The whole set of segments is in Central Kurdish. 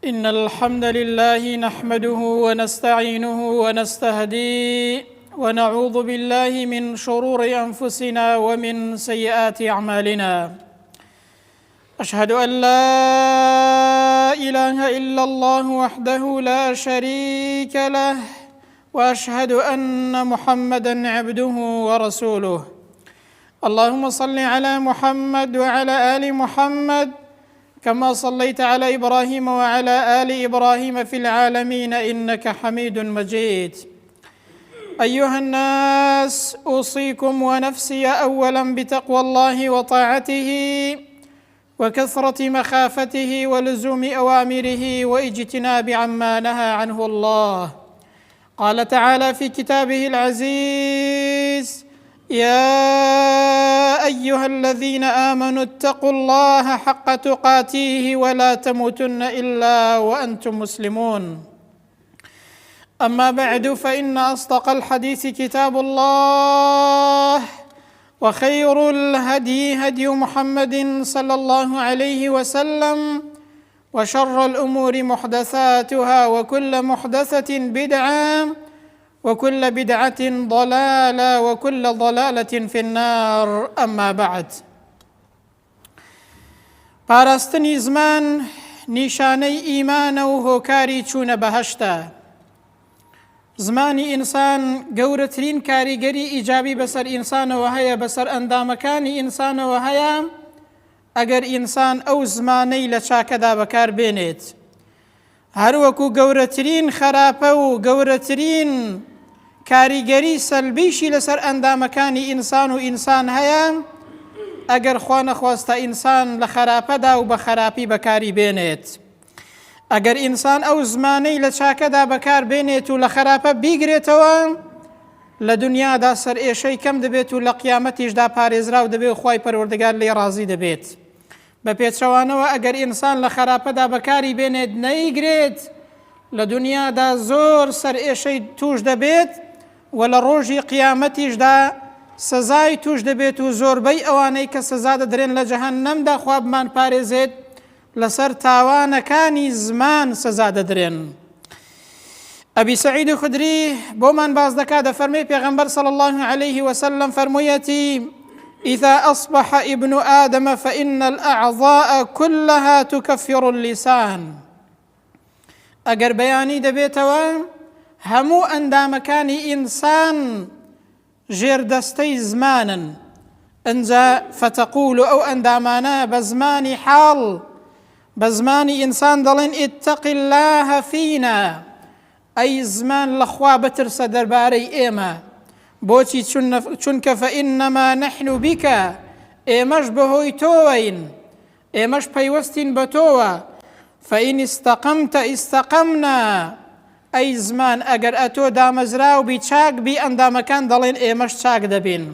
إن الحمد لله نحمده ونستعينه ونستهديه ونعوذ بالله من شرور أنفسنا ومن سيئات أعمالنا. أشهد أن لا إله إلا الله وحده لا شريك له، وأشهد أن محمدًا عبده ورسوله. اللهم صل على محمد وعلى آل محمد كما صليت على إبراهيم وعلى آل إبراهيم في العالمين إنك حميد مجيد. أيها الناس، أوصيكم ونفسي أولاً بتقوى الله وطاعته وكثرة مخافته ولزوم أوامره واجتناب عما نهى عنه الله. قال تعالى في كتابه العزيز: يا أيها الذين آمنوا اتقوا الله حق تقاته ولا تموتن إلا وأنتم مسلمون. أما بعد، فإن أصدق الحديث كتاب الله، وخير الهدي هدي محمد صلى الله عليه وسلم، وشر الأمور محدثاتها، وكل محدثة بدعة، وكل بدعة ضلالة، وكل ضلالة في النار. أما بعد، پاراستنی زمان نیشانەی ئیمانە و هۆکاری چوونە بەهەشتە. زمانی ئینسان گەورەترین کاریگەری ئیجابی بەسەر ئینسانەوە هەیە، بەسەر ئەندامەکانی ئینسانەوە هەیە، ئەگەر ئینسان ئەو زمانەی لە چاکەدا بەکار بێنێت. هەروەکو گەورەترین خراپە و گەورەترین کاریگەری سەلبیشی لەسەر ئەندامەکانی ئینسان و ئینسان هەیە، ئەگەر خوا نەخواستە ئینسان لە خراپەدا و بە خراپی بەکاری بێنێت. ئەگەر ئینسان ئەو زمانەی لە چاکەدا بەکار بێنێت و لە خراپە بیگرێتەوە، لە دنیادا سەرئێشەی کەم دەبێت و لە قیامەتیشدا پارێزراو دەبێت و خوای پەروەردگار لێ ڕازی دەبێت. بە پێچەوانەوە ئەگەر ئینسان لە خراپەدا بەکاری بێنێت نەیگرێت، لە دنیادا زۆر سەرئێشەی توش دەبێت و لە ڕۆژی قیامەتیشدا سزای توش دەبێت و زۆربەی ئەوانەی کە سزا دەدرێن لە جەهەنەمدا خوا بمان پارێزێت لەسەر تاوانەکانی زمان سزا دەدرێن. ئەبی سەعید خودری بۆمان باز دەکات، دەفەرمێ پێغەمبەر صلی الله عليه وسلم فەرموویەتی: إذا أصبح ابن آدم فإن الأعضاء كلها تكفر اللسان. ئەگەر بەیانی دەبێتەوە هەموو ئەندامەکانی ئینسان ژێردەستەی زمانن. ئەنجا فتەقول ئەو ئەندامانە بە زمانی حاڵ، بە زمانی ئینسان دەڵێن: اتق الله فينا. ئەی زمان لەخوا بترسە دەربارەی ئێمە. بۆچی؟ چونکە فإنما نحن بك، ئێمەش بەهۆی تۆین، ئێمەش پەیوەستین بە تۆوە. فإن استقمت استقمنا. ئەی زمان ئەگەر ئەتۆ دامەزراو بی، چاک بی، ئەندامەکان دەڵێن ئێمەش چاک دەبین.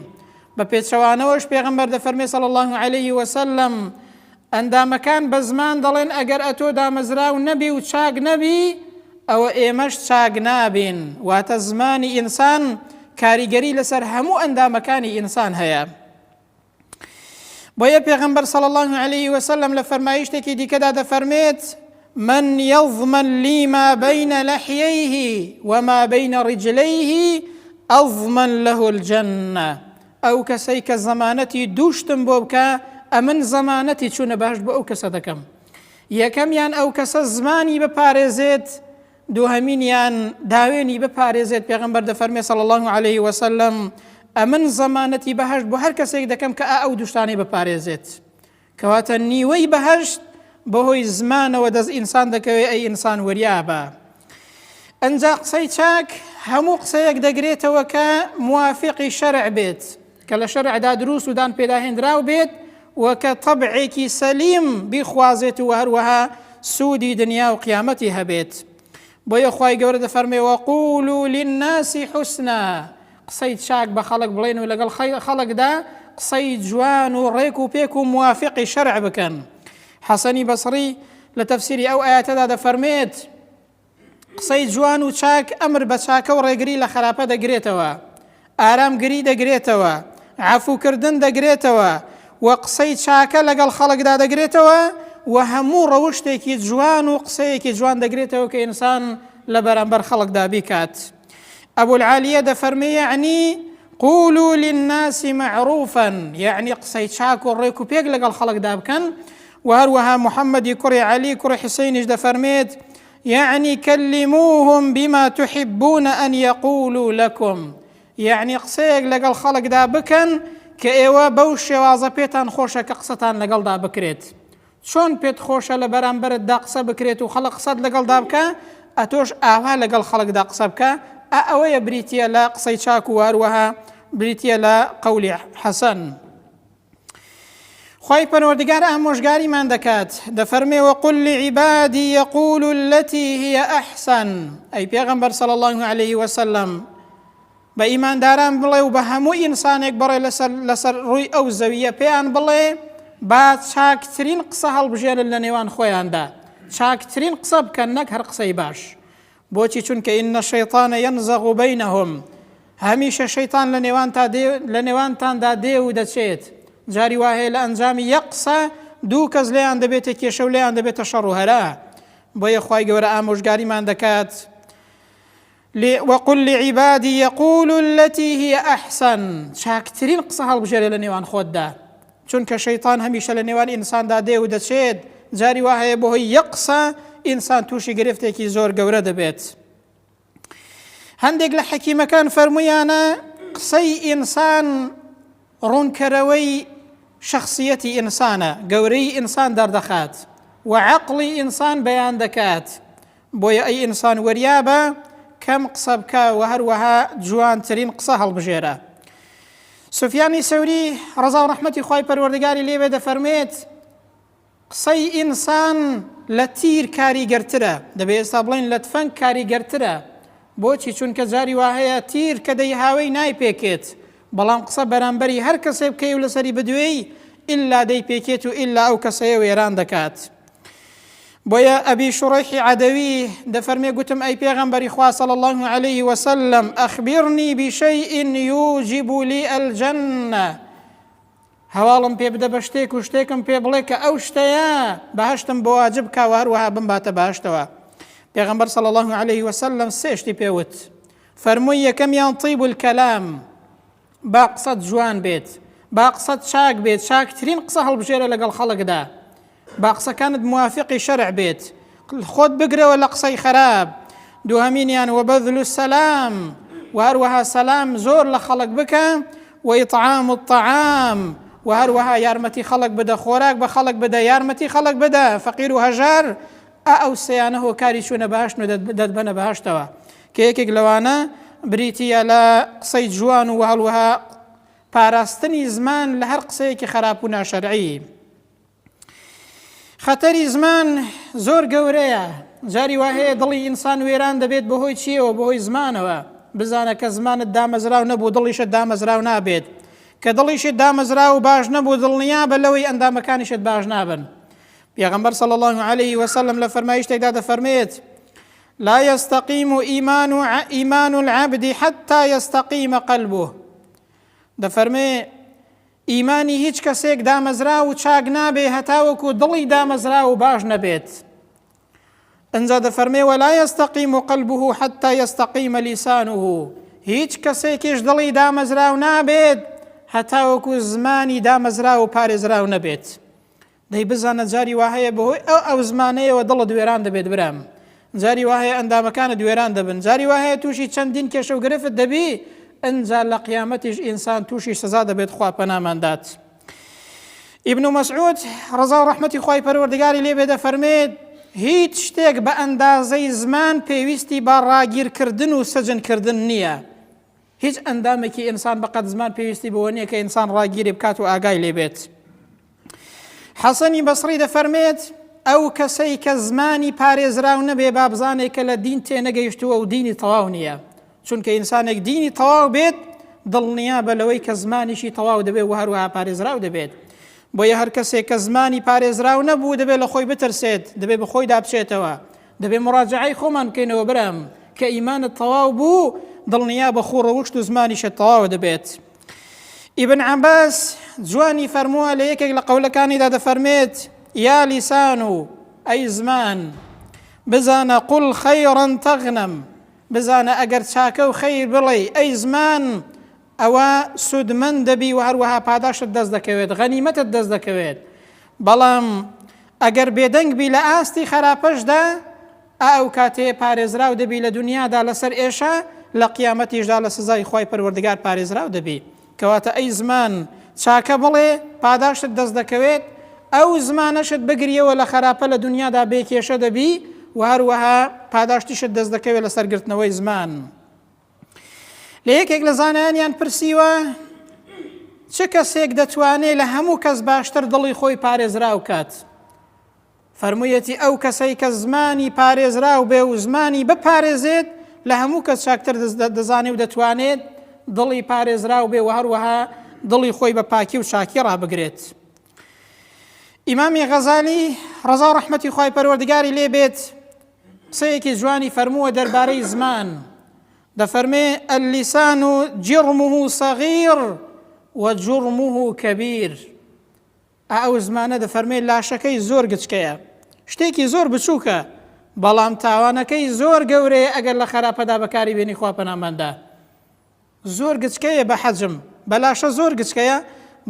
بە پێچەوانەوەش پێغەمبەر دەفەرمێ صلی الله عليه وسلم: ئەندامەکان بە زمان دەڵێن ئەگەر ئەتۆ دامەزراو نەبی و چاک نەبی، ئەوە ئێمەش چاک نابین. واتە زمانی ئینسان کاریگەری لەسەر هەموو ئەندامەکانی ئینسان هەیە. بۆیە پێغەمبەر صلی الله عليه وسلم لە فەرمایشتێکی دیکەدا دەفەرمێت: من يضمن لي ما بين لحييه وما بين رجليه أضمن له الجنة. ئەو کەسەی کە زەمانەتی دووشتم بۆ بکە، ئەمن زەمانەتی چوونە بەهەشت بۆ ئەو کەسە دەکەم. یەکەمیان ئەو کەسە زمانی بپارێزێت، دووهەمینیان داوێنی بپارێزێت. پێغەمبەر دەفەرمێ صلی الله عليه وسلم: ئەمن زەمانەتی بەهەشت بۆ هەر کەسێک دەکەم کە ئەو دووشتانەی بپارێزێت. کەواتە نیوەی بەهەشت بەهۆی زمانەوە دەست ئینسان دەکەوێت. ئەی ئینسان وەریابە. ئەنجا قسەی چاک هەموو قسەیەک دەگرێتەوە کە موافقی شەرع بێت، کە لە شەرعدا دروست و دان پێداهێنراو بێت، وەکە طەبعێکی سەلیم بیخوازێت و هەروەها سوودی دنیا و قیامەتی هەبێت. بۆیە خوای گەورە دەفەرمێ: وەقولوا للناس حسنا. قسەی چاک بە خەڵک بڵێن و لەگەڵ خەڵکدا قسەی جوان و ڕێک و پێک و موافقی شەرع بکەن. حەسەنی بەسڕی لە تەفسیری ئەو ئاەتەدا دەفەرمێت: قسەی جوان و چاک ئەمر بە چاکە و ڕێگری لە خراپە دەگرێتەوە، ئارامگری دەگرێتەوە، عەفوکردن دەگرێتەوە، و قسەی چاکە لەگەڵ خەڵکدا دەگرێتەوە، و هەموو ڕەوشتێکی جوان و قسەیەکی جوان دەگرێتەوە کە ئینسان لە بەرامبەر خەڵکدا بیکات. ئەبو العالیە دەفەرمێ یعنی قولوا للناس معروفا، یعنی قسەی چاک و ڕێک و پێک لەگەڵ خەڵکدا بکەن. و هەروەها محەممەدی کوڕی عەلی کوڕی حوسەینیش دەفەرمێت یعنی کلموهم بما تحبون أن يقولوا لكم، یعنی قسەیەک لەگەڵ خەڵکدا بکەن کە ئێوە بەو شێوازە پێتان خۆشە کە قسەتان لەگەڵدا بکرێت. چۆن پێت خۆشە لە بەرامبەرتدا قسە بکرێت و خەڵک قسەت لەگەڵدا بکە، ئەتۆش ئاوا لەگەڵ خەڵکدا قسە بکە. ئەوەیە بریتیە لە قسەی چاک و هەروەها بریتیە لە قەولی حەسەن. خوای پەروەردگار ئامۆژگاریمان دەکات، دەفەرمێ وقل لعبادی یقولوا التي هي أحسن. ئەی پێغەمبەر صلی الله عليه وسلم بە ئیمانداران بڵێ و بە هەموو ئینسانێک بڕێ لەسەر ڕووی ئەو زەویە پێیان بڵێ با چاکترین قسە هەڵبژێرن لە نێوان خۆیاندا، چاکترین قسە بکەن نەک هەر قسەی باش. بۆچی؟ چونکە ئین الشەیطان ينزغ بینهم، هەمیشە شەیطان لە نێوانتاندا دێ و دەچێت. جاری وایە لە ئەنجامی یەک قسە دوو کەس لێیان دەبێتە کێشە و لێیان دەبێتە شەڕ و هەرا. بۆیە خوای گەورە ئامۆژگاریمان دەکات وقل لعبادي يقولوا التي هي أحسن، چاکترین قسە هەڵبژێرە لە نێوان خۆتدا، چونکە شەیطان هەمیشە لە نێوان ئینساندا دێ و دەچێت. جاری وایە بۆهۆی یەک قسە ئینسان تووشی گرفتێکی زۆر گەورە دەبێت. هەندێک لە حەکیمەکان فەرموویانە قسەی ئینسان ڕوونکەرەوەی شخصیەتی ئینسانە، گەورەی ئینسان دەردەخات و عەقڵی ئینسان بەیان دەکات. بۆیە ئەی ئینسان وەریابە کەم قسە بکە و هەروەها جوانترین قسە هەڵبژێرە. سوفیانی سەوری ڕەزا و ڕەحمەتی خوای پەروەردگاری لێبێ دەفەرمێت قسەی ئینسان لە تیر کاریگەرترە، دەبێت ئێستا بڵێن لە تفەنگ کاریگەرترە. بۆچی؟ چونکە جاری وایە تیر کە دەی هاوەی نایپێکێت، بەڵام قسە بەرامبەری هەر کەسێ بکەی و لەسەری بدوێی ئیلا دەی پێکێت و ئیلا ئەو کەسەیە وێران دەکات. بۆیە ئەبی شوڕەیحی عەدەوی دەفەرمێ گوتم ئەی پێغەمبەری خوا صلی الله عليه وسلم ئەخبرنی بشەیء یوجب لی الجەنە، هەواڵم پێ بدە بە شتێک و شتێکم پێ بڵێ کە ئەو شتەیە بەهەشتم بۆ واجب کا و هەروەها بمباتە بەهەشتەوە. پێغەمبەر صلی الله عليه وسلم سێ شتی پێوت. فەرمووی یەکەمیان طیب الکەلام، با قسەت جوان بێت، با قسەت چاک بێت، چاکترین قسە هەڵبژێرە لەگەڵ خەڵکدا، با قسەکانت موافقی شەرع بێت، خۆت بگرەوە لە قسەی خەراب. دووهەمینیان وبەذل السەلام، و هەروەها سەلام زۆر لە خەڵک بکە، و ئیطعام الطعام، و هەروەها یارمەتی خەڵک بدە، خۆراک بە خەڵک بدە، یارمەتی خەڵک بدە، فەقیر و هەژار. ئەو سەیانە هۆکاری چوونە بەهەشت و دەتبەنە بەهەشتەوە، کە یەکێک لەوانە بریتیە لە قسەی جوان و هەڵوەها پاراستنی زمان لە هەر قسەیەکی خراپ و ناشەرعی. خەتەری زمان زۆر گەورەیە، جاری وهەیە دڵی ئینسان وێران دەبێت بەهۆی چیەوە؟ بەهۆی زمانەوە. بزانە کە زمانت دامەزراو نەبوو دڵیشت دامەزراو نابێت، کە دڵیشت دامەزراو باش نەبوو دڵنیا بە لەوەی ئەندامەکانیشت باش نابن. پێغەمبەر صلی الله عليه وسلم لە فەرمایشتێکدا دەفەرمێت لا يستقيم إيمان العبد حتى يستقيم قلبه. دەفەرمێ ئیمانی هیچ کەسێک دامەزرا و چاک نابێ هەتاوەکو دڵی دامەزرا و باش نەبێت. ئەنجا دەفەرمێ ولا يستقيم قلبه حتى يستقيم لسانه، هیچ کەسێکیش دڵی دامەزراو نابێت هەتاوەکو زمانی دامەزرا و پارێزراو نەبێت. دەی بزانە جاری وهەیە بەهۆی ئەو زمانەیەوە دڵت وێران دەبێت برام، جاری وهەیە ئەندامەکانت وێران دەبن، جاری وهەیە تووشی چەندین کێشە و گرفت دەبی، ئەنجا لە قیامەتیش ئینسان تووشی سزا دەبێت، خوا پەناماندات. ئیبن مەسعود ڕەزا و ڕەحمەتی خوای پەروەردگاری لێبێ دەفەرمێت هیچ شتێک بە ئەندازەی زمان پێویستی بە ڕاگیرکردن و سەجنکردن نییە. هیچ ئەندامێکی ئینسان بەقەد زمان پێویستی بەوە نییە کە ئینسان ڕاگیری بکات و ئاگای لێبێت. حەسەنی بەسری دەفەرمێت ئەو کەسەی کە زمانی پارێزراو نەبێ با بزانێت کە لە دین تێنەگەیشتووە و دینی تەواو نییە، چونکە ئینسانێک دینی تەواو بێت دڵنیا بە لەوەی کە زمانیشی تەواو دەبێت و هەروەها پارێزراو دەبێت. بۆیە هەر کەسێک کە زمانی پارێزراو نەبوو دەبێت لە خۆی بترسێت، دەبێت بە خۆی دابچێتەوە، دەبێت مراجعەی خۆمان بکەینەوە برام کە ئیمانت تەواو بوو دڵنیا بە خوڕەوشت و زمانیشە تەواو دەبێت. ئیبن عەباس جوانی فەرمووە لە یەکێک لە قەولەکانیدا دەفەرمێت یا لیسان و ئەی زمان بزانە قوڵ خەیڕەن تەغنەم، بزانە ئەگەر چاکە و خەیر بڵێ ئەی زمان ئەوە سودمەند دەبی و هەروەها پاداشت دەست دەکەوێت، غەنیمەتت دەست دەکەوێت. بەڵام ئەگەر بێدەنگ بی لە ئاستی خراپەشدا ئەو کاتێ پارێزراو دەبی لە دنیادا لەسەر ئێشە، لە قیامەتیشدا لە سزای خۆی پەروەردگار پارێزراو دەبی. کەواتە ئەی زمان چاکە بڵێ پاداشت دەست دەکەوێت، ئەو زمانەشت بگریەوە لە خراپە لە دنیادا بێکێشە دەبی و هەروەها پاداشتیشت دەست دەکەوێت لە سەرگرتنەوەی زمان. لە یەکێک لە زانایانیان پرسیوە چ کەسێک دەتوانێت لە هەموو کەس باشتر دڵی خۆی پارێزراو کات؟ فەرموویەتی ئەو کەسەی کە زمانی پارێزراو بێ و زمانی بپارێزێت لە هەموو کەس چاکتر دەزانێت و دەتوانێت دڵی پارێزراو بێ و هەروەها دڵی خۆی بە پاکی و چاکی ڕابگرێت. ئیمامی غەزالی ڕەزا و ڕەحمەتی خوای پەروەردگاری لێ بێت قسەیەکی جوانی فەرمووە دەربارەی زمان. دەفەرمێ ئەلیسان جرمه صغیر وجرمه کەبیر. ئەو زمانە دەفەرمێ لاشەکەی زۆر گچکەیە، شتێکی زۆر بچووکە، بەڵام تاوانەکەی زۆر گەورەیە ئەگەر لە خراپەدا بەکاری بێنی خوا پەناماندا. زۆر گچکەیە بە حەجم، بەلاشە زۆر گچکەیە،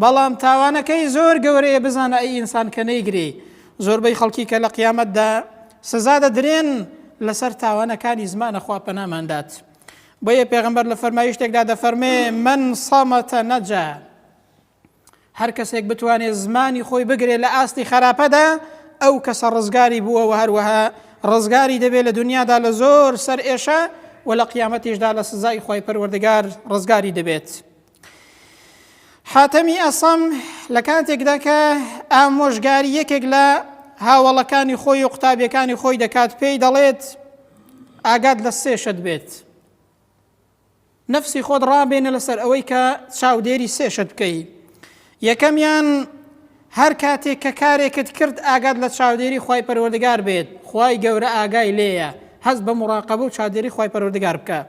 بەڵام تاوانەکەی زۆر گەورەیە. بزانە ئەی ئینسان کە نەیگرێ. زۆربەی خەڵکی کە لە قیامەتدا سزا دەدرێن لەسەر تاوانەکانی زمانە خوا پەناماندات. بۆیە پێغەمبەر لە فەرمایشتێکدا دەفەرمێ من صەمەتە نەجا. هەر کەسێک بتوانێت زمانی خۆی بگرێت لە ئاستی خراپەدا ئەو کەسە ڕزگاری بووە و هەروەها ڕزگاری دەبێت لە دنیادا لە زۆر سەر ئێشە و لە قیامەتیشدا لە سزای خۆی پەروەردگار ڕزگاری دەبێت. حاتەمی ئەسەم لە کاتێکدا کە ئامۆژگاری یەکێک لە هاوڵەکانی خۆی و قوتابیەکانی خۆی دەکات پێی دەڵێت ئاگات لە سێشت بێت. نفسی خۆت ڕابێنە لەسەر ئەوەی کە چاودێری سێشت بکەی. یەکەمیان هەر کاتێک کە کارێکت کرد ئاگات لە چاودێری خوای پەروەردگار بێت، خوای گەورە ئاگای لێیە، هەست بە مراقەبە و چاودێری خوای پەروەردگار بکە.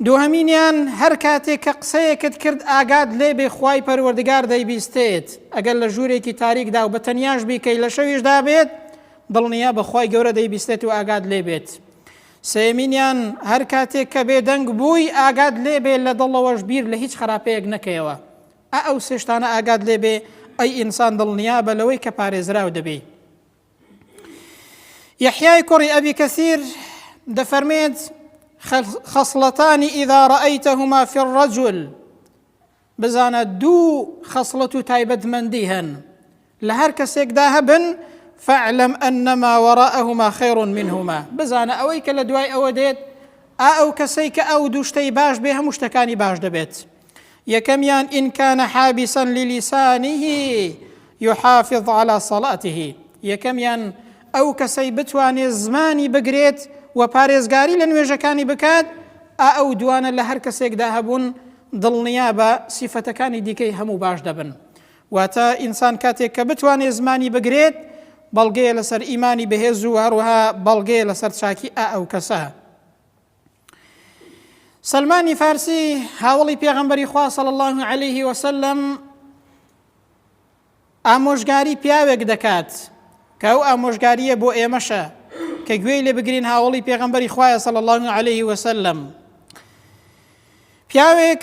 دووهەمینیان هەر کاتێک کە قسەیەکت کرد ئاگات لێ بێ خوای پەروەردگار دەیبیستێت، ئەگەر لە ژوورێکی تاریکدا و بە تەنیاش بیکەی لە شەویشدا بێت دڵنیا بە خوای گەورە دەیبیستێت و ئاگات لێ بێت. سێمینیان هەر کاتێک کە بێدەنگ بووی ئاگات لێ بێ لە دڵەوەش بیر لە هیچ خراپەیەک نەکەیەوە. ئەو سێشتانە ئاگات لێ بێ ئەی ئینسان دڵنیا بە لەوەی کە پارێزراو دەبێ. یەحیای کوڕی ئەبی کەثیر دەفەرمێت خەصلەتانی ئیذا ڕەئەیتەهما فی الرەجل، بزانە دوو خەصلەت و تایبەتمەندی هەن لە هەر کەسێکدا هەبن فاعلم أنما وراءهما خير منهما. بزانە ئەوەی کە لە دوای ئەوە دێت ئەو کەسەی کە ئەو دوو شتەی باش بێ هەموو شتەکانی باش دەبێت. یەکەمیان إن كان حابسا للسانه يحافظ على صلاته. یەکەمیان ئەو کەسەی بتوانێت زمانی بگرێت و پارێزگاری لە نوێژەکانی بکات ئەو دوانە لە هەر کەسێکدا هەبوون دڵنیا بە سیفەتەکانی دیکەی هەموو باش دەبن. واتە ئینسان کاتێک کە بتوانێت زمانی بگرێت بەڵگەیە لەسەر ئیمانی بەهێز و هەروەها بەڵگەیە لەسەر چاکی ئەو کەسە. سەلمانی فارسی هاوڵی پێغەمبەری خوا صلی الله علیه وسلم ئامۆژگاری پیاوێک دەکات کە ئەو ئامۆژگاریە بۆ ئێمەشە کە گوێی لێ بگرین هاوڵی پێغەمبەری خوایە صلی الله علیه وسلم. پیاوێک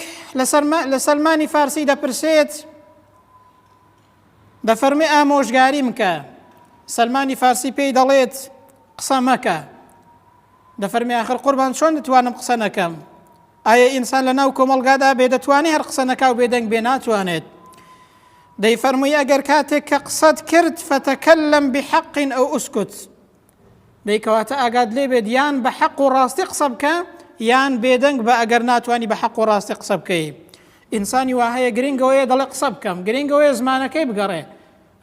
لە سەلمانی فارسی دەپرسێت دەفەرمێ ئامۆژگاریم کە. سەلمانی فارسی پێی دەڵێت قسە مەکە. دەفەرمێ آخر قوربان چۆن دەتوانم قسە نەکەم؟ ئایا ئینسان لە ناو کۆمەڵگادا بێ دەتوانێت هەر قسە نەکا و بێدەنگ بێ ناتوانێت؟ دەیفەرمووی ئەگەر کاتێک کە قسەت کرد فتەکەلەم بحەق ئەو ئوسکوت. دەیکەواتە ئاگات لێ بێت یان بە حەق و ڕاستی قسە بکە یان بێدەنگ بە ئەگەر ناتوانی بە حەق و ڕاستی قسە بکەی. ئینسانی وا هەیە گرنگەوەیە دەڵێ قسە بکەم، گرنگەوەیە زمانەکەی بگەڕێ،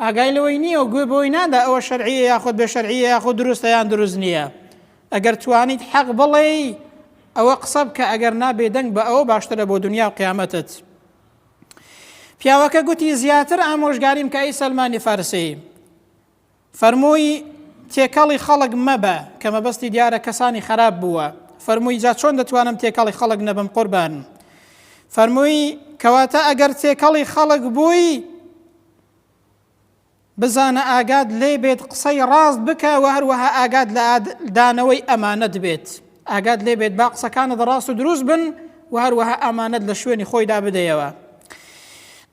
ئاگای لەوەی نییە و گوێ بۆی نادا ئەوە شەرعیە یاخود بێ شەرعیە یاخود دروستە یان دروست نییە. ئەگەر توانیت حەق بڵێ ئەوە قسە بکە، ئەگەر نابێدەنگ بە ئەوە باشترە بۆ دنیا و قیامەتت. پیاوەکە گوتی زیاتر ئامۆژگاریم کە ئەی سەلمانی فارسی. فەرمووی تێکەڵی خەڵک مەبە کە مەبەستی دیارە کەسانی خراپ بووە. فەرمووی جا چۆن دەتوانم تێکەڵی خەڵک نەبم قوربان؟ فەرمووی کەواتە ئەگەر تێکەڵی خەڵک بووی بزانە ئاگاد لێ بێت قسەی ڕاست بکە و هەروەها ئاگاد لە دانەوەی ئەمانەت بێت ئاگاد لێ بێت با قسەکانت ڕاست و دروست بن و هەروەها ئەمانەت لە شوێنی خۆیدا بدەیەوە.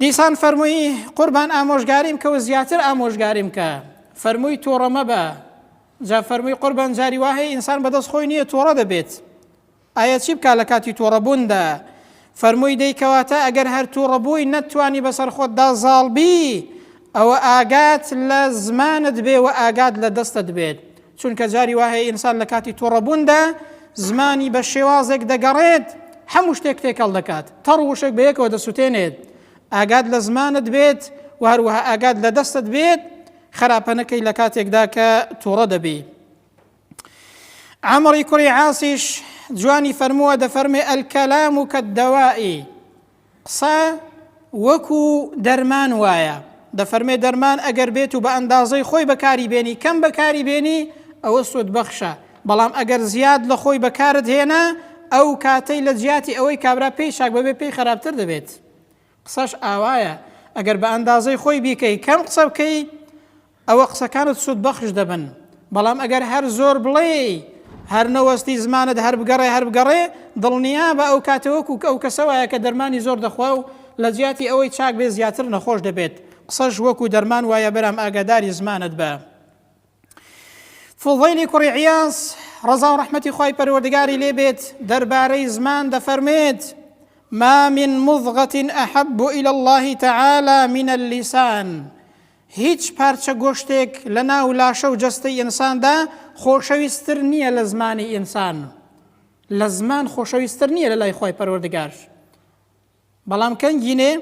دیسان فەرمووی قوربان ئامۆژگاریم کە و زیاتر ئامۆژگاریم کە فەرمووی تۆڕە مەبە. جا فەرمووی قوربان جاری وهەیە ئینسان بەدەست خۆی نییە تۆڕە دەبێت. ئایا چی بکات لە کاتی تۆڕەبووندا؟ فەرمووی دەیکەواتە ئەگەر هەر تووڕەبووی نەتوانی بەسەر خۆتدا زاڵبی ئەوە ئاگات لە زمانت بێ و ئاگات لە دەستت بێت، چونکە جاری وهەیە ئینسان لە کاتی تۆڕەبووندا زمانی بە شێوازێک دەگەڕێت هەموو شتێک تێکەڵ دەکات تەڕ وشێک بەیەکەوە دەسووتێنێت. ئاگات لە زمانت بێت و هەروەها ئاگات لە دەستت بێت خراپە نەکەی لە کاتێکدا کە تووڕە دەبی. عەمڕی کوڕی عاسیش جوانی فەرمووە دەفەرمێ ئەلکەلام کەددەوائی، قسە وەکو دەرمان وایە. دەفەرمێ دەرمان ئەگەر بێت و بە ئەندازەی خۆی بەکاری بێنی کەم بەکاری بێنی ئەوە سودبەخشە، بەڵام ئەگەر زیاد لە خۆی بەکارت هێنا ئەو کاتەی لە جیاتی ئەوەی کابرا پێی شاک بەبێ پێی خراپتر دەبێت. قسەش ئاوایە ئەگەر بە ئەندازەی خۆی بیکەی کەم قسە بکەی ئەوە قسەکانت سودبەخش دەبن، بەڵام ئەگەر هەر زۆر بڵێ هەر نەوەستی زمانت هەر بگەڕێ دڵنیا بە ئەو کاتەوەکو ئەو کەسەوەیە کە دەرمانی زۆر دەخوا و لە جیاتی ئەوەی چاک بێ زیاتر نەخۆش دەبێت. قسەش وەکو دەرمان وایە بەرام ئاگاداری زمانت بە. فوضەیلی کوڕی عیاس ڕەزا و ڕەحمەتی خوای پەروەردگاری لێ بێت دەربارەی زمان دەفەرمێت ما من مضغة أحب إلى الله تعالى من اللسان. هیچ پارچە گۆشتێک لە ناو لاشە و جەستەی ئینساندا خۆشەویستتر نییە لە زمانی ئینسان. لە زمان خۆشەویستتر نییە لە لای خۆی پەروەردگار. بەڵام کەنگینێ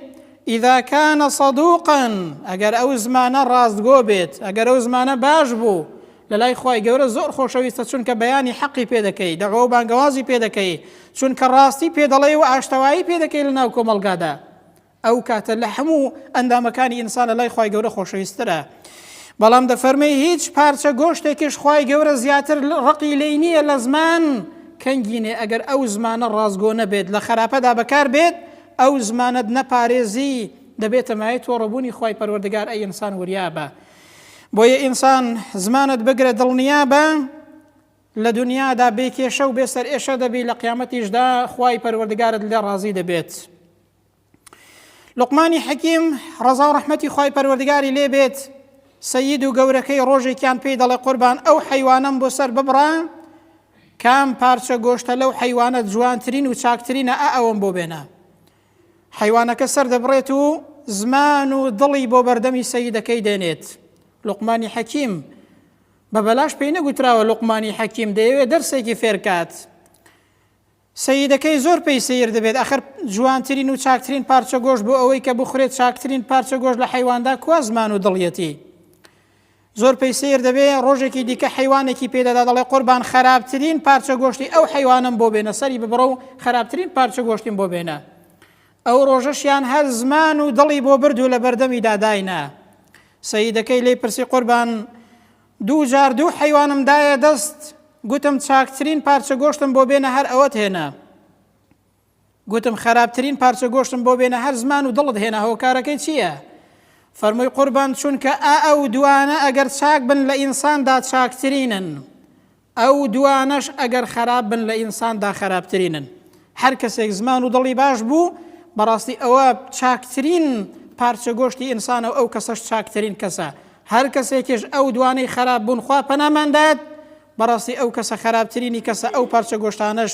ئیذا کانە صەدوقەن، ئەگەر ئەو زمانە ڕاستگۆ بێت، ئەگەر ئەو زمانە باش بوو لە لای خۆی گەورە زۆر خۆشەویستە، چونکە بەیانی حەقی پێ دەکەی، دەعوە و بانگەوازی پێ دەکەی، چونکە ڕاستی پێ دەڵێ و ئاشتەوایی پێ دەکەی لە ناو کۆمەڵگادا. ئەو کاتە لە هەموو ئەندامەکانی ئینسان لە لای خی گەورە خۆشەویستترە. بەڵام دەفەرمێ هیچ پارچە گۆشتێکیش خی گەورە زیاتر ڕقی لێی نییە لە زمان کەنگینێ ئەگەر ئەو زمانە ڕازگۆ نەبێت لە خراپەدا بەکار بێت ئەو زمانت نەپارێزی دەبێتە مای تۆڕەبوونی خی پەروەردگار ئەی ئینسان وریابە. بۆیە ئینسان زمانت بگرە دڵنیا بە لە دنیادا بێکێشە و بێسەر ئێشە دەبی لە قیامەتیشدا خی پەروەردگارت لێ ڕازی دەبێت. لوقمانی حەکیم ڕەزا و ڕەحمەتی خی پەروەردگاری لێ بێت سەید و گەورەکەی ڕۆژێکیان پێی دەڵێ قوربان ئەو حەیوانەم بۆ سەر ببڕە کام پارچە گۆشتە لەو حەیوانە جوانترین و چاکترینە ئەوەم بۆ بێنە. حەیوانەکە سەر دەبڕێت و زمان و دڵی بۆ بەردەمی سەیدەکەی دێنێت. لوقمانی حەکیم بە بەلاش پێی نەگوتراوە لوقمانی حەکیم دەیەوێت دەرسێکی فێرکات. سەیدەکەی زۆر پێی سیر دەبێت ئەخر جوانترین و چاکترین پارچە گۆشت بۆ ئەوەی کە بخورێت چاکترین پارچە گۆشت لە حەیواندا کوا زمان و دڵیەتی. زۆر پێی سیر دەبێت ڕۆژێکی دیکە حەیوانێکی پێدەدا دەڵێ قوربان خراپترین پارچە گۆشتی ئەو حەیوانم بۆ بێنە، سەری ببڕە و خراپترین پارچە گۆشتیم بۆ بێنە. ئەو ڕۆژەشیان هەر زمان و دڵی بۆ برد و لە بەردەمی داداینا. سەیدەکەی لێی پرسی قوربان دوو جار دوو حەیوانم دایە دەست گوتم چاکترین پارچە گۆشتم بۆ بێنە هەر ئەوەت هێنا، گوتم خراپترین پارچە گۆشتم بۆ بێنە هەر زمان و دڵت هێنا، هۆکارەکەی چییە؟ فەرمووی قوربان چونکە ئەو دوانە ئەگەر چاک بن لە ئینساندا چاکترینن، ئەو دوانەش ئەگەر خراپ بن لە ئینساندا خراپترینن. هەر کەسێک زمان و دڵی باش بوو بەڕاستی ئەوە چاکترین پارچە گۆشتی ئینسانە و ئەو کەسەش چاکترین کەسە. هەر کەسێکیش ئەو دوانەی خراپ بوون خوا پەناماندات بەڕاستی ئەو کەسە خراپترینی کەسە، ئەو پارچە گۆشتانەش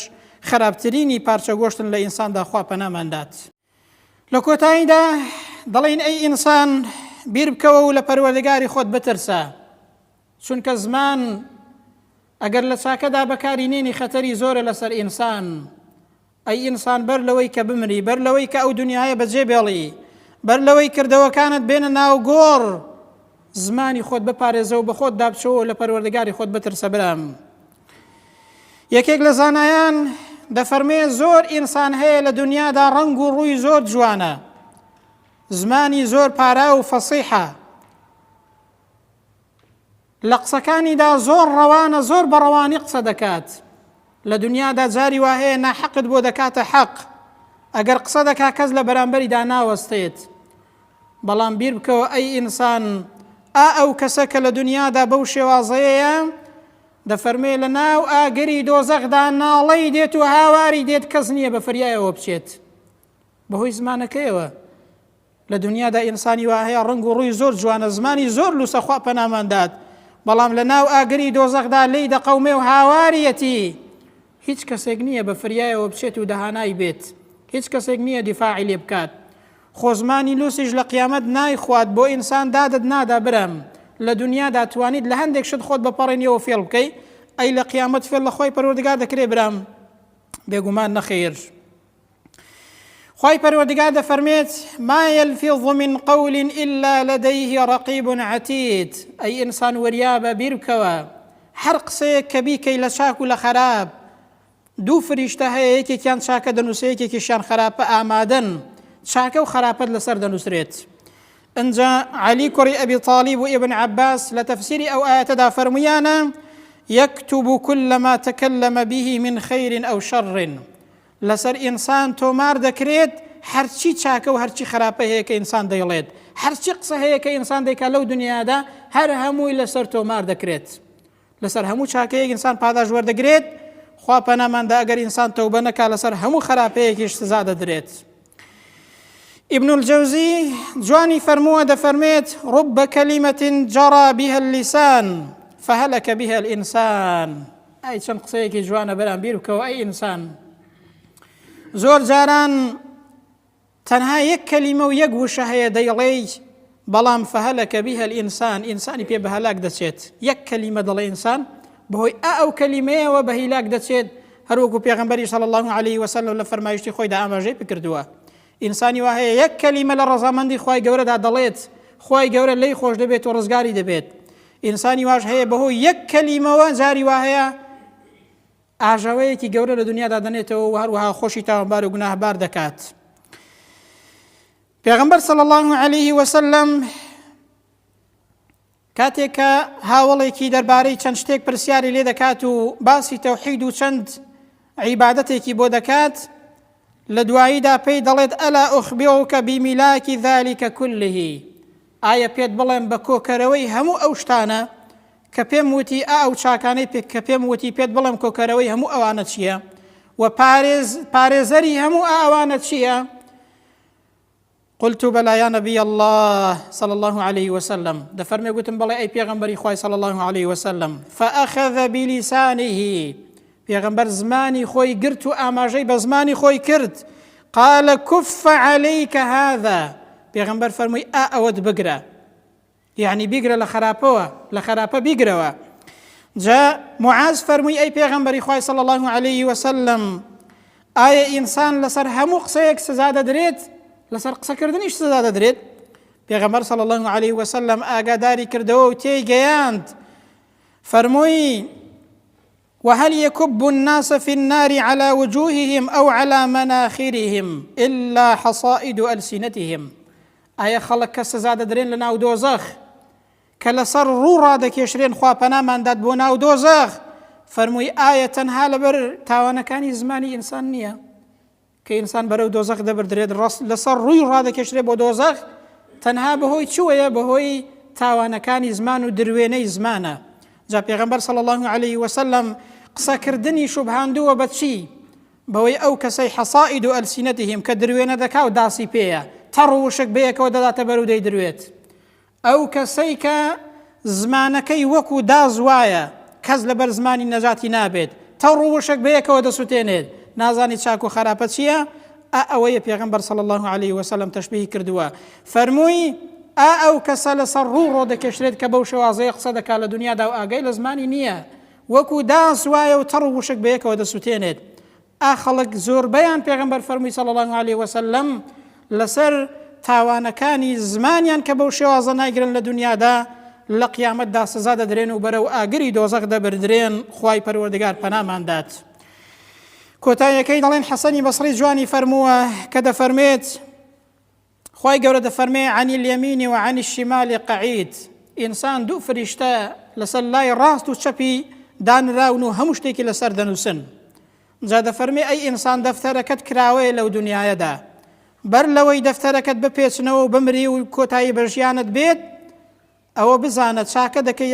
خراپترینی پارچە گۆشتن لە ئینساندا خوا پەناماندات. لە کۆتاییدا دەڵێن ئەی ئینسان بیر بکەوە و لە پەروەردگاری خۆت بترسە، چونکە زمان ئەگەر لە چاکەدا بەکارینێنی خەتەری زۆرە لەسەر ئینسان. ئەی ئینسان بەر لەوەی کە بمری، بەر لەوەی کە ئەو دنیاە بەجێ بێڵی، بەر لەوەی کردەوەکانت بێنە ناو گۆڕ، زمانی خۆت بپارێزە و بە خۆت دابچەوە لە پەروەردگاری خۆت بترسە برام. یەکێک لە زانایان دەفەرمێ زۆر ئینسان هەیە لە دنیادا ڕەنگ و ڕووی زۆر جوانە، زمانی زۆر پارا و فەسیحە، لە قسەکانیدا زۆر ڕەوانە، زۆر بەڕەوانی قسە دەکات. لە دنیادا جاری وا هەیە ناحەقت بۆ دەکاتە حەق، ئەگەر قسە دەکا کەس لە بەرامبەریدا ناوەستێت. بەڵام بیر بکەوە ئەی ئینسان ئەو کەسە کە لە دنیادا بەو شێوازەیە دەفەرمێ لە ناو ئاگری دۆزەخدا ناڵەی دێت و هاواری دێت کەس نییە بە فریایەوە بچێت بەهۆی زمانەکەیەوە. لە دنیادا ئینسانی وا هەیە ڕنگ و ڕووی زۆر جوانە، زمانی زۆر لوسە خوا پەناماندات، بەڵام لە ناو ئاگری دۆزەخدا لێی دەقەومێ و هاواریەتی هیچ کەسێک نییە بە فریایەوە بچێت و دەهانای بێت، هیچ کەسێک نییە دیفاعی لێ بکات. خۆزمانی لوسیش لە قیامەت نایخوات بۆ ئینسان دادت نادا برم لە دنیادا توانیت لە هەندێک شت خۆت بەپەڕێنیەوە فێڵ بکەی، ئەی لە قیامەت فێڵ لە خۆی پەروەردگار دەکرێ برام بێگومان نەخێر. خۆی پەروەردگار دەفەرمێت ما يلفظ من قول إلا لديه رقيب عتيد. ئەی ئینسان وەریابە بیر بکەوە هەر قسەیەک کە بیکەی لە چاک و لە خەراب دوو فریشتە هەیە، یەکێکیان چاکە دەنووسێ یەکێکیشیان خراپە ئامادەن، چاکە و خراپەت لەسەر دەنووسرێت. ئەنجا عەلی کوڕی ئەبی طالیب و ئیبن عەباس لە تەفسیری ئەو ئایەتەدا فەرموویانە يكتب كل ما تكلم به من خير أو شر. لەسەر ئینسان تۆمار دەکرێت هەرچی چاکە و هەرچی خراپە هەیە کە ئینسان دەیڵێت، هەرچی قسە هەیە کە ئینسان دەیکات لەو دنیادا هەر هەمووی لەسەر تۆمار دەکرێت. لەسەر هەموو چاکەیەک ئینسان پاداش وەردەگرێت، خوا پەناماندا ئەگەر ئینسان تەوبە نەکات لەسەر هەموو خراپەیەکیش سزا دەدرێت. ابن الجوزي جواني فرموه دفرميت رب كلمة جرى بها اللسان فهلك بها الإنسان. أي چەند قسەیەکی جوانە بەرام بیر بکەوە ئەی ئینسان. زۆر جاران تەنها یەک کەلیمە و یەک وشە هەیە دەیڵێی بەڵام فهلك بها الإنسان، ئینسانی پێ بە هەلاک دەچێت. یەک کەلیمە دەڵێ ئینسان بەهۆی ئەو کەلیمەیەوە بە هیلاک دەچێت، هەروەکو پێغەمبەری صلی الله عليه وسلم لە فەرمایشتی خۆیدا ئاماژەی بکردووە. ئینسانی وا هەیە یەک کەلیمە لە ڕەزامەندی خوای گەورەدا دەڵێت، خوای گەورە لێی خۆش دەبێت و ڕزگاری دەبێت. ئینسانی واش هەیە بەهۆی یەک کەلیمەوە جاری وا هەیە ئاژەوەیەکی گەورە لە دنیادا دەنێتەوە و هەروەها خۆشی تاوانبار و گوناهبار دەکات. پێغەمبەر صلی الله عليه وسلم کاتێک کە هاوڵێکی دەربارەی چەند شتێک پرسیاری لێ دەکات و باسی تەوحید و چەند عیبادەتێکی بۆ دەکات، لە دواییدا پێی دەڵێت ئەلا ئوخبیڕکە بیمیلاکی ذالکە کوله. ئایا پێت بڵێم بە کۆکەرەوەی هەموو ئەو شتانە کە پێم وتی ئەو چاکانەی کە پێم وتی پێت بڵێم کۆکەرەوەی هەموو ئەوانە چییە و پارێزەری هەموو ئەوانە چییە؟ قلت بلى يا نبي الله صلى الله عليه وسلم. دفرمي قلتم بلى أي بيغمبري خواي صلى الله عليه وسلم. فأخذ بلسانه، بيغمبر زماني خوي قرت أماجي بزماني خوي كرت. قال كف عليك هذا. بيغمبر فرمي أود بقرة، يعني بقرة لخرابة بقرة. جاء معاذ فرمي أي بيغمبري خواي صلى الله عليه وسلم آية إنسان لسر همو قصيك سزادة دريت، لەسەر قسەکردنیش سزا دەدرێت. پێغەمبەر صلی الله عليه وسلم ئاگاداری کردەوە و تێیگەیاند فەرمووی وهل يكب الناس في النار على وجوههم أو على مناخرهم إلا حصائد ألسنتهم. ئایا خەڵک کە سزا دەدرێن لە ناو دۆزەخ کە لەسەر ڕوو ڕادەکێشرێن خوا پەناماندات بۆ ناو دۆزەخ، فەرمووی ئایا تەنها لەبەر تاوانەکانی زمانی ئینسان نییە کە ئینسان بەرەو دۆزەخ دەبردرێت لەسەر ڕووی ڕادەکێشرێت بۆ دۆزەخ، تەنها بەهۆی چوەیە؟ بەهۆی تاوانەکانی زمان و دروێنەی زمانە. جا پێغەمبەر صلی الله عليه وسلم قسەکردنی شوبهاندووە بە چی؟ بەوەی ئەو کەسەی حەسائید و ئەلسینەتیهم کە دروێنە دەکا و داسی پێیە تەڕ و وشک بەیەکەوە دەداتە بەرەو دەیدروێت. ئەو کەسەی کە زمانەکەی وەکو داز وایە کەس لەبەر زمانی نەجاتی نابێت، تەڕ و وشک بەیەکەوە دەسووتێنێت، نازانی چاک و خراپە چییە؟ ئەوەیە پێغەمبەر صلی الله عليه وسلم تەشبیهی کردووە. فەرمووی ئەو کەسە لەسەر ڕوو ڕۆدەکێشرێت کە بەو شێوازەیە قسە دەکات لە دنیادا و ئاگای لە زمانی نییە، وەکو داس وایە و تەڕ و وشک بەیەکەوە دەسووتێنێت. خەڵک زۆربەیان پێغەمبەر فەرمووی صلی الله عليه وسلم لەسەر تاوانەکانی زمانیان کە بەو شێوازە نایگرن لە دنیادا لە قیامەتدا سزا دەدرێن و بەرەو ئاگری دۆزەخ دەبردرێن. خوای پەروەردگار پەناماندات. کۆتاییەکەی دەڵێن حەسەنی بەسڕی جوانی فەرمووە کە دەفەرمێت خوای گەورە دەفەرمێ عن اليمين وعن الشمال قعيد. ئینسان دوو فریشتە لەسەر لای ڕاست و چەپی دانراون و هەموو شتێکی لەسەر دەنووسن. جا دەفەرمێ ئەی ئینسان دەفتەرەکەت کراوەیە لەو ئەوە بزانە چاکە دەکەی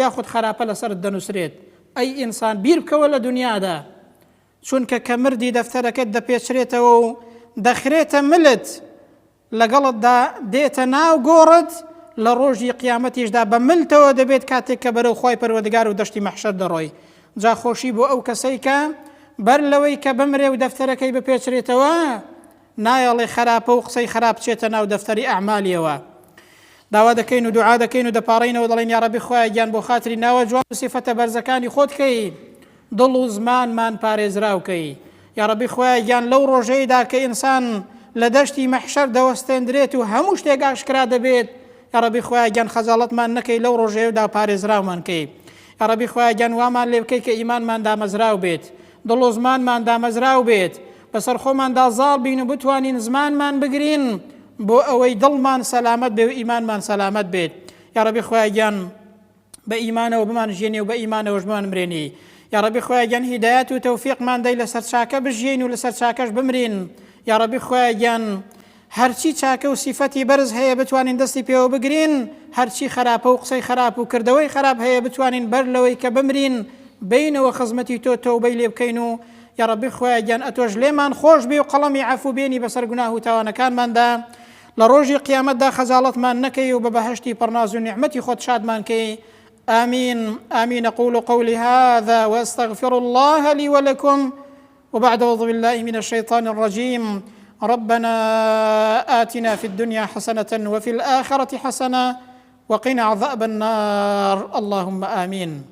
یاخود خراپە لەسەر دەنووسرێت. ئەی ئینسان بیر بکەوە لە دنیادا، چونکە کە مردی دەفتەرەکەت دەپێچرێتەوە و دەخرێتە ملت لەگەڵتدا دێتە ناو گۆڕت، لە ڕۆژی قیامەتیشدا بە ملتەوە دەبێت کاتێک کە بەرەو خوای پەروەردگار و دەشتی مەحشەر دەڕۆی. جا خۆشی بۆ ئەو کەسەی کە بەر لەوەی کە بمرێ و دەفتەرەکەی بپێچرێتەوە نایەڵێ خراپە و قسەی خراپ بچێتە ناو دەفتەری ئەعمالیەوە. داوا دەکەین و دوعا دەکەین و دەپاڕینەوە دەڵێن یا ڕەبی خوایە گیان بۆ خاتری ناوە جوان و سیفەتە بەرزەکانی خۆت کەی، دڵ و زمانمان پارێزراوکەی. یا ڕەبی خوایە گیان لەو ڕۆژەیەدا کە ئینسان لە دەشتی مەحشەر دەوەستێنرێت و هەموو شتێک ئاشکرا دەبێت، یا ڕەبی خوایە گیان خەجاڵەتمان نەکەی لەو ڕۆژەیەدا پارێزراومان کەی. یا ڕەبی خوایە گیان وامان لێ بکەی کە ئیمانمان دامەزراو بێت، دڵ و زمانمان دامەزراو بێت، بەسەر خۆماندا زاڵ بین و بتوانین زمانمان بگرین بۆ ئەوەی دڵمان سەلامەت بێ و ئیمانمان سەلامەت بێت. یا ڕەبی خوایە گیان بە ئیمانەوە بمانژێنی و بە ئیمانەوەش بمان بمرێنی. یا ڕەبی خوایە گیان هیدایەت و تەوفیقمان دەی لەسەر چاکە بژین و لەسەر چاکەش بمرین. یا ڕەبی خوایە گیان هەرچی چاکە و سیفەتی بەرز هەیە بتوانین دەستی پێوە بگرین، هەرچی خراپە و قسەی خراپ و کردەوەی خراپ هەیە بتوانین بەر لەوەی کە بمرین بینەوە خزمەتی تۆ تەوبەی لێ بکەین و یا ڕەبی خوایە گیان ئەتۆش لێمان خۆش بێ و قەڵەمی عەفو بێنی بەسەر گوناه و تاوانەکانماندا، لە ڕۆژی قیامەتدا خەجاڵەتمان نەکەی و بە بەهەشتی پڕناز و نیعمەتی خۆت شادمان کەی. آمين آمين. أقول قولي هذا وأستغفر الله لي ولكم، وبعد أعوذ بالله من الشيطان الرجيم. ربنا آتنا في الدنيا حسنة وفي الآخرة حسنة وقنا عذاب النار. اللهم آمين.